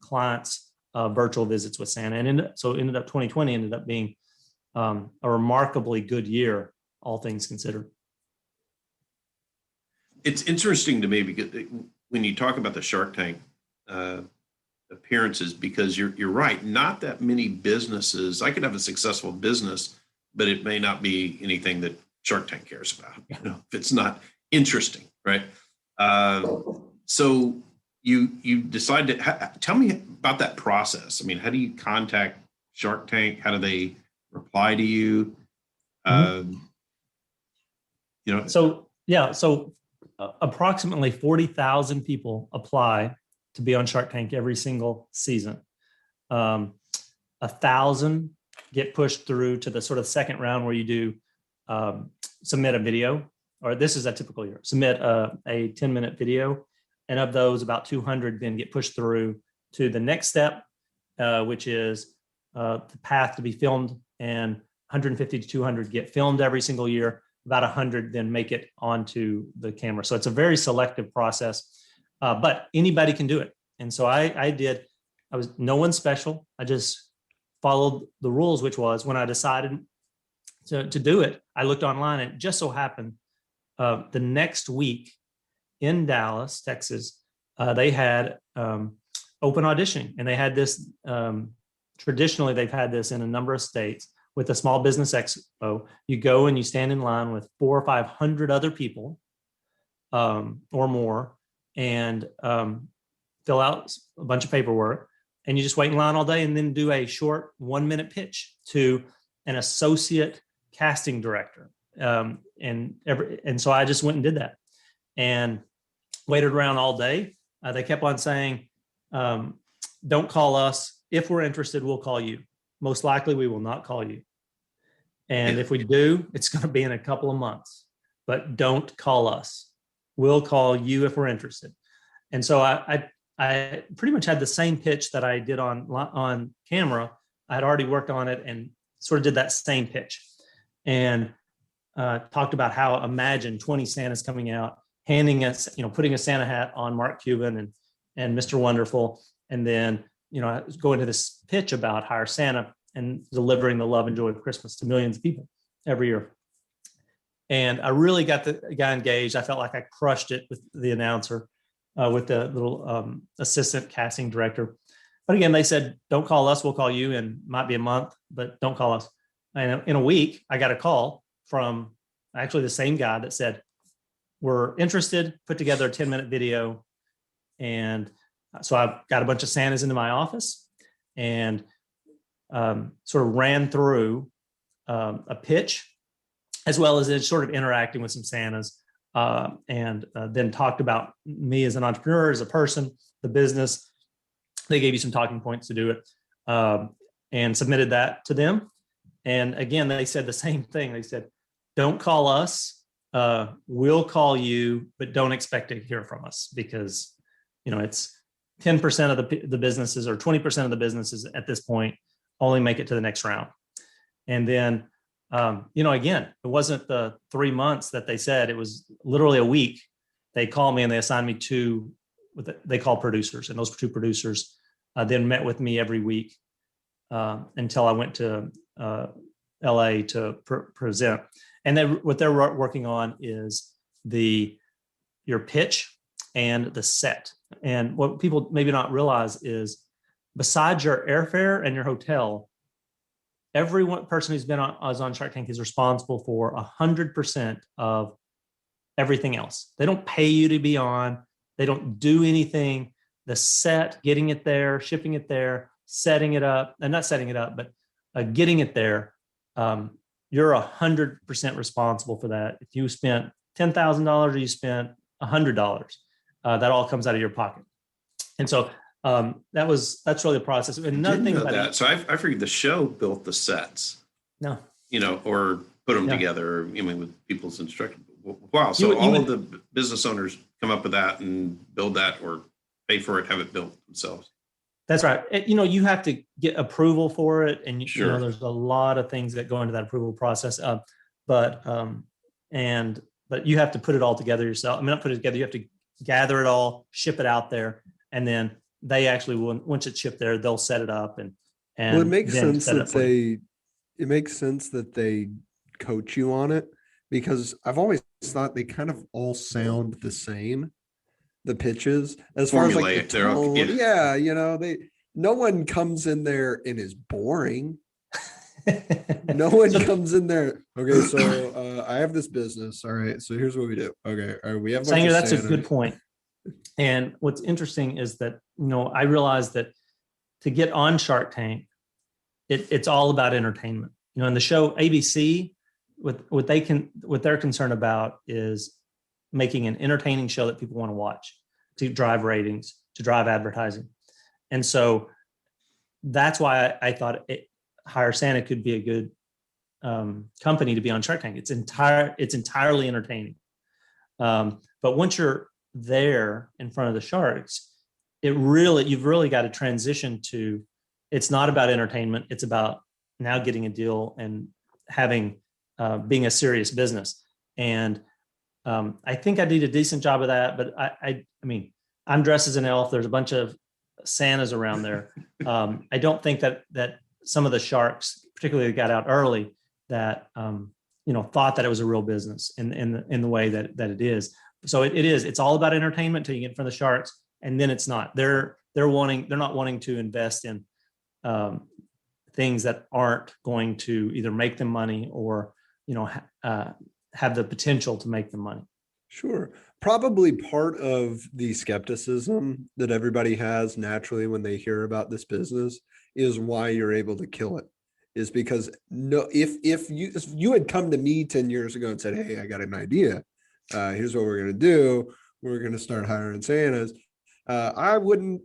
clients' virtual visits with Santa. And ended up 2020 ended up being a remarkably good year, all things considered. It's interesting to me because when you talk about the Shark Tank appearances, because you're right, not that many businesses. I could have a successful business, but it may not be anything that Shark Tank cares about. You know, if it's not interesting, right? So you decide to tell me about that process. I mean, how do you contact Shark Tank? How do they reply to you? You know, so approximately 40,000 people apply to be on Shark Tank every single season. 1,000 get pushed through to the sort of second round where you do submit a video, or this is a typical year, submit a 10-minute video. And of those, about 200 then get pushed through to the next step, which is the path to be filmed, and 150 to 200 get filmed every single year. About 100 then make it onto the camera. So it's a very selective process, but anybody can do it. And so I was no one special. I just followed the rules, which was when I decided to do it, I looked online, and it just so happened the next week in Dallas, Texas, they had open auditioning, and they had this, traditionally they've had this in a number of states with a small business expo. You go and you stand in line with 400 or 500 other people or more, and fill out a bunch of paperwork, and you just wait in line all day and then do a short 1-minute pitch to an associate casting director. And so I just went and did that and waited around all day. They kept on saying, don't call us. If we're interested, we'll call you. Most likely we will not call you. And if we do, it's going to be in a couple of months, but don't call us. We'll call you if we're interested. And so I pretty much had the same pitch that I did on camera. I had already worked on it and sort of did that same pitch, and talked about how imagine 20 Santas coming out, handing us, putting a Santa hat on Mark Cuban and Mr. Wonderful. And then, going to this pitch about HireSanta and delivering the love and joy of Christmas to millions of people every year. And I really got the guy engaged. I felt like I crushed it with the announcer, with the little assistant casting director. But again, they said, don't call us, we'll call you, and might be a month, but don't call us. And in a week, I got a call from actually the same guy that said, we're interested, put together a 10-minute video. And so I got a bunch of Santas into my office and sort of ran through a pitch, as well as sort of interacting with some Santas, and then talked about me as an entrepreneur, as a person, the business. They gave you some talking points to do it, and submitted that to them. And again, they said the same thing. They said, don't call us, we'll call you, but don't expect to hear from us, because it's 10% of the businesses or 20% of the businesses at this point only make it to the next round. And then, again, it wasn't the 3 months that they said. It was literally a week. They called me and they assigned me two, they call producers. And those two producers then met with me every week until I went to LA to present. And then what they're working on is your pitch and the set. And what people maybe not realize is, besides your airfare and your hotel, every one person who's been on Shark Tank is responsible for 100% of everything else. They don't pay you to be on. They don't do anything. The set, getting it there, shipping it there, setting it up, and not setting it up, but getting it there. You're 100% responsible for that. If you spent $10,000 or you spent $100, that all comes out of your pocket. And so that's really the process. And another thing about that. So I figured the show built the sets. No. Or put them together. With people's instructions. Wow. So all of the business owners come up with that and build that, or pay for it, have it built themselves. That's right. You have to get approval for it, and sure. There's a lot of things that go into that approval process. But you have to put it all together yourself. Not put it together. You have to gather it all, ship it out there, and then they actually will, once it's shipped there, they'll set it up and Well, it makes then sense set it that up for you. it makes sense that they coach you on it, because I've always thought they kind of all sound the same, the pitches, as far as like the Formulaic, they're okay, tone. Yeah, no one comes in there and is boring. No one So comes in there. Okay, so I have this business. All right, so here's what we do. Okay, all right, we have a bunch Sanger, of that's a Santas. good point. And what's interesting is that, I realized that to get on Shark Tank, it's all about entertainment. In the show ABC, what they're concerned about is making an entertaining show that people want to watch, to drive ratings, to drive advertising. And so that's why I thought HireSanta could be a good company to be on Shark Tank. It's entirely entertaining. But once you're there in front of the sharks, you've really got to transition to, it's not about entertainment. It's about now getting a deal and having being a serious business. And I think I did a decent job of that. But I mean, I'm dressed as an elf. There's a bunch of Santas around there. I don't think that some of the sharks, particularly got out early, that thought that it was a real business in the way that it is. So it's all about entertainment until you get in front of the sharks, and then it's not. They're not wanting to invest in things that aren't going to either make them money or have the potential to make them money. Sure. Probably part of the skepticism that everybody has naturally when they hear about this business is why you're able to kill it, is because if you had come to me 10 years ago and said, hey, I got an idea, here's what we're going to do. We're going to start hiring Santas. I don't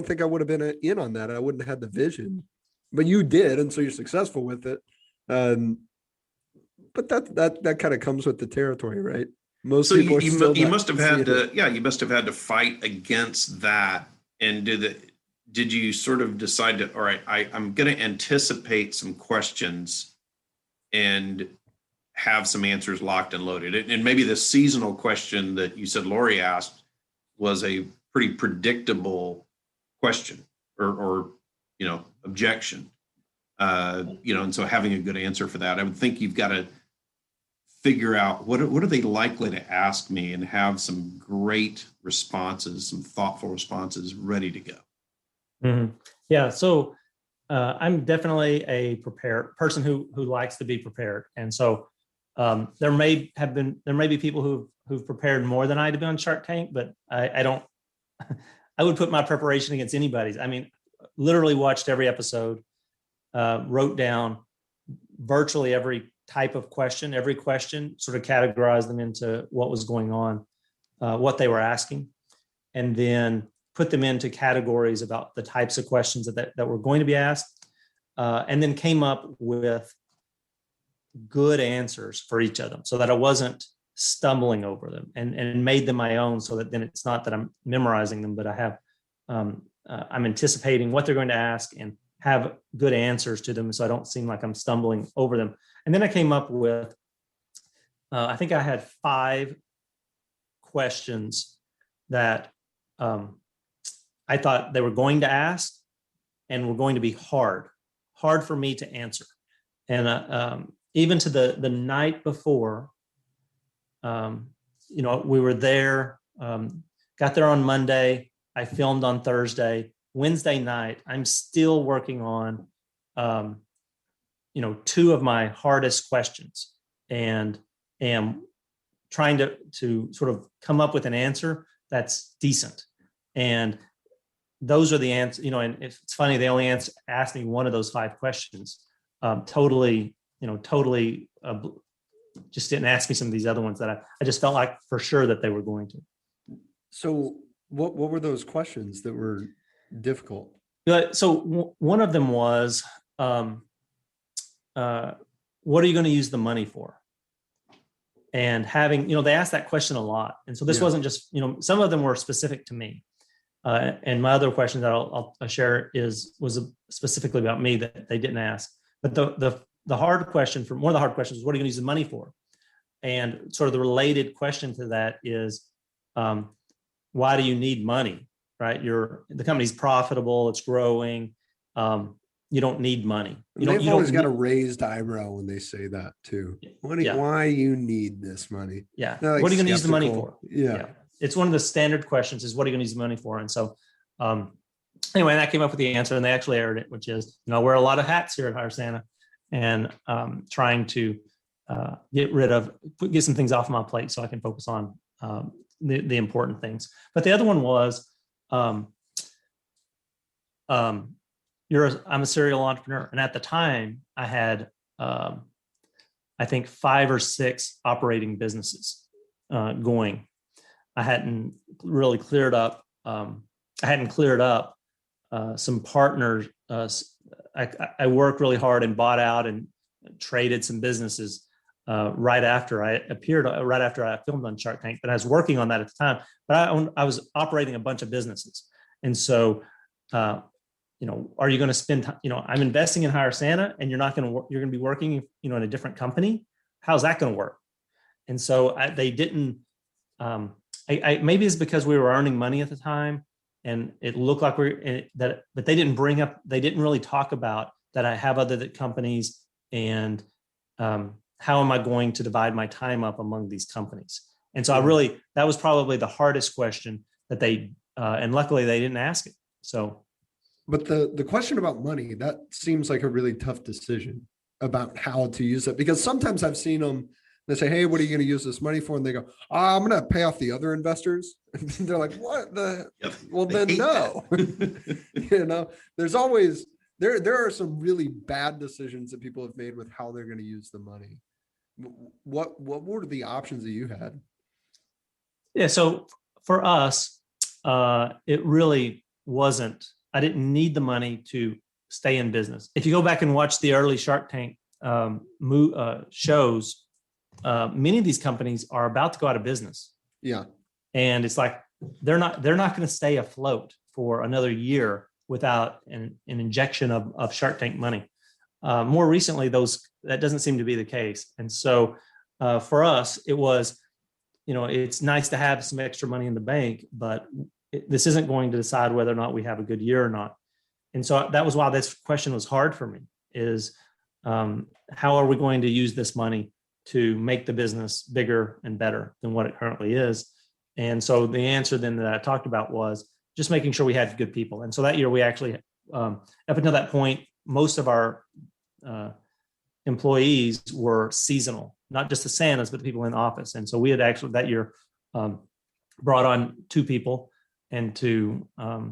think I would have been in on that. I wouldn't have had the vision, but you did. And so you're successful with it. But that kind of comes with the territory, right? Most so people you must have had to fight against that. And did you sort of decide to, all right, I'm going to anticipate some questions and have some answers locked and loaded? And maybe the seasonal question that you said Lori asked was a pretty predictable question or objection. And so having a good answer for that, I would think you've got to figure out what are they likely to ask me and have some great responses, some thoughtful responses ready to go. Mm-hmm. Yeah. So I'm definitely a prepared person who likes to be prepared. And so there may be people who've prepared more than I to be on Shark Tank, but I don't, I would put my preparation against anybody's. I mean, literally watched every episode, wrote down virtually every type of question, every question, sort of categorized them into what was going on, what they were asking, and then put them into categories about the types of questions that were going to be asked, and then came up with good answers for each of them so that I wasn't stumbling over them, and made them my own, so that then it's not that I'm memorizing them, but I have I'm anticipating what they're going to ask and have good answers to them, so I don't seem like I'm stumbling over them. And then I came up with, I think I had 5 questions that I thought they were going to ask and were going to be hard for me to answer. And even to the night before, we were there, got there on Monday. I filmed on Thursday. Wednesday night, I'm still working on, 2 of my hardest questions, and am trying to sort of come up with an answer that's decent. And those are the answers, and it's funny, they only asked me one of those 5 questions. Totally just didn't ask me some of these other ones that I just felt like for sure that they were going to. So what were those questions that were difficult? So one of them was, what are you going to use the money for? And having, they asked that question a lot. And so this wasn't just, some of them were specific to me. And my other question that I'll share was specifically about me that they didn't ask. But the hard question, one of the hard questions was, what are you going to use the money for? And sort of the related question to that is, why do you need money? right? The company's profitable, it's growing. You don't need money. They've always got a raised eyebrow when they say that too. Yeah. Why you need this money? Yeah. Like what are you going to use the money skeptical. for? Yeah. It's one of the standard questions is what are you going to use the money for? And so, anyway, that came up with the answer and they actually aired it, which is, wear a lot of hats here at HireSanta and trying to get some things off my plate so I can focus on the important things. But the other one was, I'm a serial entrepreneur. And at the time I had, I think 5 or 6 operating businesses going. I hadn't really cleared up. Some partners. I worked really hard and bought out and traded some businesses right after I filmed on Shark Tank. But I was working on that at the time. But I was operating a bunch of businesses, and so are you going to spend? I'm investing in HireSanta, and you're going to be working, in a different company. How's that going to work? And so they didn't. Maybe it's because we were earning money at the time. And it looked like but they didn't really talk about that I have other companies and how am I going to divide my time up among these companies? And so that was probably the hardest question that and luckily they didn't ask it. So. But the question about money, that seems like a really tough decision about how to use it, because sometimes I've seen them, they say, hey, what are you going to use this money for? And they go, I'm going to pay off the other investors. And they're like, what the? Yep. Well, then no. There's always, there are some really bad decisions that people have made with how they're going to use the money. What were the options that you had? Yeah. So for us, it really wasn't, I didn't need the money to stay in business. If you go back and watch the early Shark Tank shows, many of these companies are about to go out of business. Yeah. And it's like, they're not going to stay afloat for another year without an injection of Shark Tank money. More recently, that doesn't seem to be the case. And so for us, it was, it's nice to have some extra money in the bank, but this isn't going to decide whether or not we have a good year or not. And so that was why this question was hard for me is, how are we going to use this money to make the business bigger and better than what it currently is? And so the answer then that I talked about was just making sure we had good people. And so that year we actually, up until that point, most of our employees were seasonal, not just the Santas, but the people in the office. And so we had actually that year brought on 2 people and to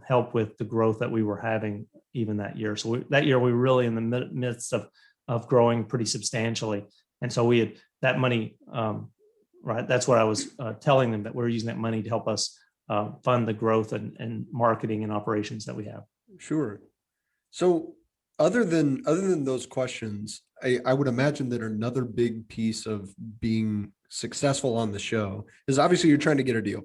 help with the growth that we were having even that year. So that year we were really in the midst of growing pretty substantially. And so we had that money, right? That's what I was telling them, that we're using that money to help us fund the growth and marketing and operations that we have. Sure. So other than those questions, I would imagine that another big piece of being successful on the show is obviously you're trying to get a deal.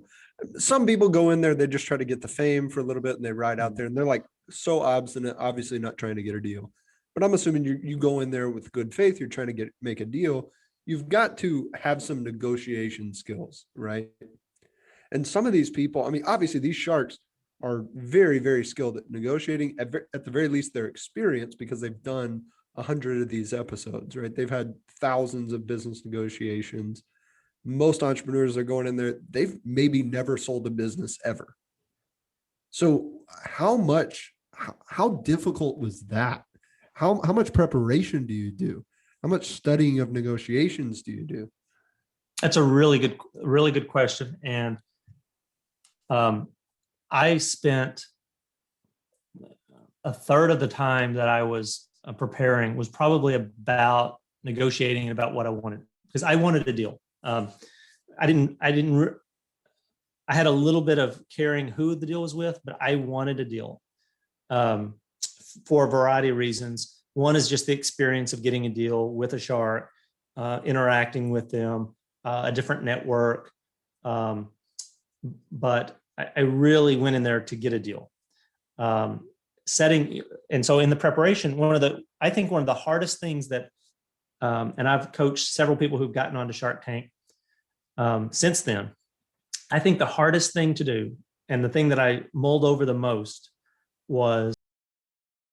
Some people go in there, they just try to get the fame for a little bit and they ride out there and they're like so obstinate, obviously not trying to get a deal. But I'm assuming you go in there with good faith, you're trying to make a deal. You've got to have some negotiation skills, right? And some of these people, obviously these sharks are very, very skilled at negotiating. At the very least, they're experienced because they've done 100 of these episodes, right? They've had thousands of business negotiations. Most entrepreneurs are going in there, they've maybe never sold a business ever. So how difficult was that? How much preparation do you do? How much studying of negotiations do you do? That's a really good question. And I spent a third of the time that I was preparing was probably about negotiating about what I wanted, because I wanted a deal. I had a little bit of caring who the deal was with, but I wanted a deal for a variety of reasons. One is just the experience of getting a deal with a shark, interacting with them, a different network. But I really went in there to get a deal. And so in the preparation, I think one of the hardest things that, and I've coached several people who've gotten onto Shark Tank since then. I think the hardest thing to do And the thing that I mulled over the most was